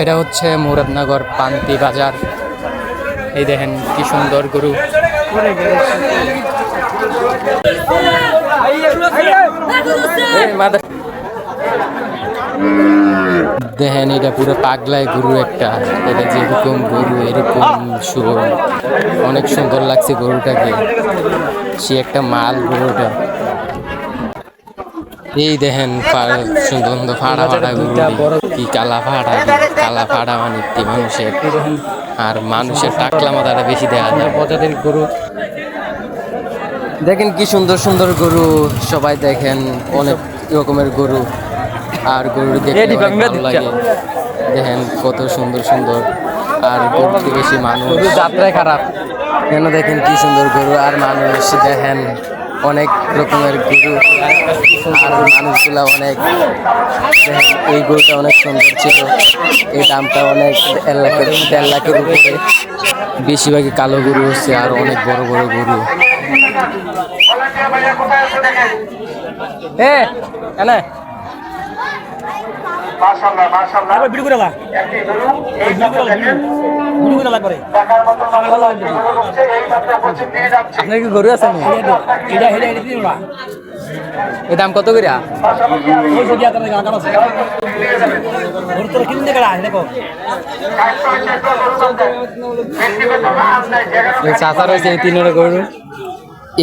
এটা হচ্ছে মুরাদনগর পান্তি বাজার। এই দেখেন কি সুন্দর গরু। দেখেন এটা পুরো পাগলায় গরু একটা। এটা যেরকম গরু এরকম সুর, অনেক সুন্দর লাগছে গরুটাকে। সে একটা মাল গরুটা। এই দেখেন সুন্দর সুন্দর ফাড়া ফাড়া গরু, কি কালা ফাড়া মানে কি মানুষের, আর মানুষের টাকলা মাথাটা বেশি দেখা যায় প্রজাতির গরু। দেখেন কি সুন্দর সুন্দর গরু, সবাই দেখেন অনেক রকমের গরু, আর গরু দেখতে ভালো লাগে। দেখেন কত সুন্দর সুন্দর, আর গরুতে বেশি মানুষ, যাত্রায় খারাপ কেন। দেখেন কি সুন্দর গরু আর মানুষ, দেখেন অনেক রকমের গরু আর মানুষগুলা অনেক। দেখেন এই গরুটা অনেক সুন্দর ছিল, এই দামটা অনেক 1.5 লাখের উপরে। বেশিরভাগই কালো গরু হচ্ছে আর অনেক বড় বড় গরু। আপনার কি গরু আছে? এই দাম কত করে? চাচা রয়েছে এই 3 গরু।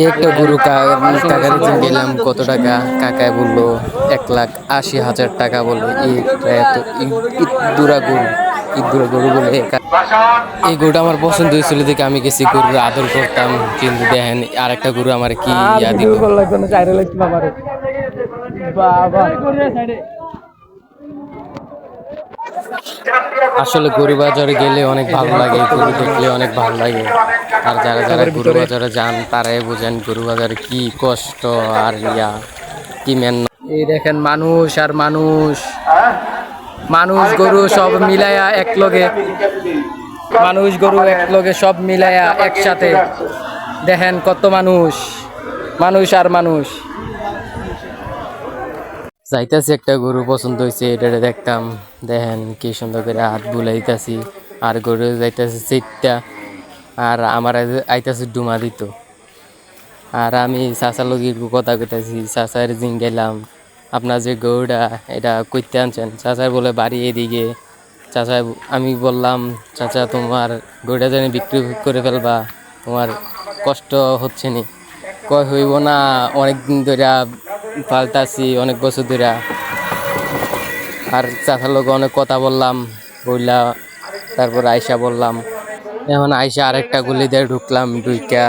একটা গরু কাকার গেলাম কত টাকা, কাকায় বললো 1,80,000 টাকা বললো। দুরা গরু গরু বলে। এই গরুটা আমার পছন্দ হয়েছিল দেখে আমি গেছি, গরুর আদর করতাম। কিন্তু দেখেন আরেকটা গরু আমার কি আসলে গরু বাজারে গেলে অনেক ভালো লাগে, গরু দেখলে অনেক ভালো লাগে। আর যারা যারা গরু বাজারে যান তারাই বোঝেন গরু বাজারে কি কষ্ট আর কি মেন। এই দেখেন মানুষ আর মানুষ, মানুষ গরু সব মিলায়া এক লগে, মানুষ গরু এক লগে সব মিলায়া একসাথে। দেখেন কত মানুষ, মানুষ আর মানুষ। যাইতাছি একটা গরু পছন্দ হয়েছে, এটা দেখতাম। দেখেন কি সুন্দর করে হাত বুলাইতাছি, আর গরু যাইতাছে চিত্তা, আর আমার আইতাছে ডুমা দিত। আর আমি চাচার লগে কথা কইতাছি, চাচার জিং গেলাম আপনার যে গরুটা এটা কইতে আনছেন? চাচার বলে বাড়ি এদিকে। চাচা, আমি বললাম চাচা তোমার গরুটা জানি বিক্রি করে ফেলবা, তোমার কষ্ট হচ্ছে নি? কয় হইব না, অনেক দিন ধরে পাল্টাছি, অনেক বছর ধরে। আর চাচার লোক অনেক কথা বললাম, বললা তারপর আয়সা বললাম। এখন আয়সা আরেকটা গুলি দিয়ে ঢুকলাম, ঢুইকা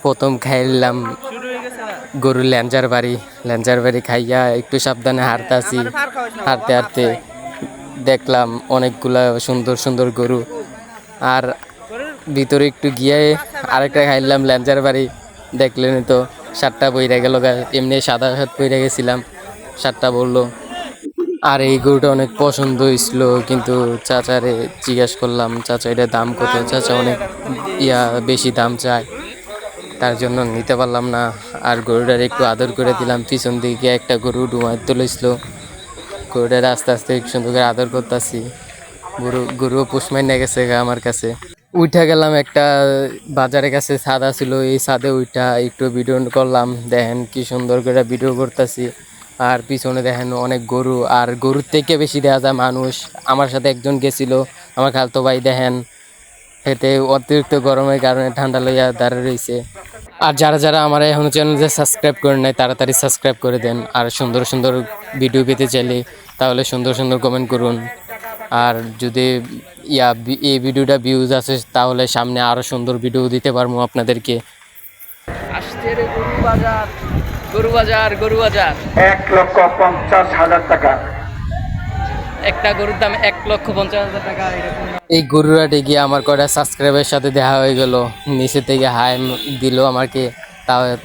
প্রথম খাইলাম গরু ল্যাঞ্জার বাড়ি খাইয়া একটু সাবধানে হাঁটতাছি। হাঁটতে হাঁটতে দেখলাম অনেকগুলা সুন্দর সুন্দর গরু। আর ভিতরে একটু গিয়ে আরেকটা খাইলাম ল্যাঞ্জার বাড়ি। দেখলেন তো 7টা বইরা গেল, এমনি সাদা শার্ট পরে গেছিলাম, 7টা বললো। আর এই গরুটা অনেক পছন্দ হয়েছিল, কিন্তু চাচারে জিজ্ঞেস করলাম চাচা এটা দাম কত? চাচা অনেক বেশি দাম চায়, তার জন্য নিতে পারলাম না। আর গরুটার একটু আদর করে দিলাম। পিছন দিকে একটা গরু ডুমার তুলেছিল, গরুটার আস্তে আস্তে সুন্দর করে আদর করতেছি। গরুও পুষমাই নিয়ে গেছে আমার কাছে। উঠা গেলাম একটা বাজারের কাছে, ছাদা ছিল, এই ছাদে উঠা একটু ভিডিও করলাম। দেখেন কি সুন্দর করে ভিডিও করতেছি। আর পিছনে দেখেন অনেক গরু, আর গরুর থেকে বেশি দেখা যায় মানুষ। আমার সাথে একজন গেছিল, আমার খালতো ভাই। দেখেন এতে অতিরিক্ত গরমের কারণে ঠান্ডা লইয়া দাঁড়িয়ে রয়েছে। আর যারা যারা আমার এখনো চ্যানেলকে সাবস্ক্রাইব করে নেয় তাড়াতাড়ি সাবস্ক্রাইব করে দেন। আর সুন্দর সুন্দর ভিডিও পেতে চাইলে তাহলে সুন্দর সুন্দর কমেন্ট করুন। আর যদি এই ভিডিওটা ভিউজ আছে তাহলে সামনে আরও সুন্দর ভিডিও দিতে পারবো আপনাদেরকে। আসছে রে গরু বাজার 1,50,000 টাকা। একটা গরুর দাম 1,50,000 টাকা। এই গরুরাটি গিয়ে আমার কটা সাবস্ক্রাইবের সাথে দেখা হয়ে গেল, নিচে থেকে হাই দিল আমাকে।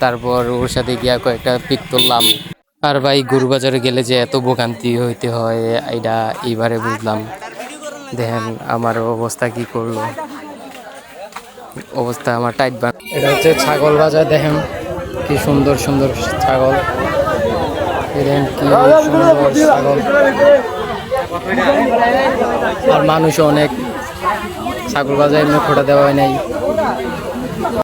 তারপর ওর সাথে গিয়া কয়েকটা পিক তুললাম। আর ভাই গরু বাজারে গেলে যে এত ভোগান্তি হইতে হয় এটা এইবারে বুঝলাম। দেখেন আমার অবস্থা কি করলো, অবস্থা আমার টাইট বান। এটা হচ্ছে ছাগল বাজার। দেখেন কি সুন্দর সুন্দর ছাগল, দেখেন কি সুন্দর ছাগল। আর মানুষ অনেক, ছাগল বাজার এমনি খোটা দেওয়া হয় নাই।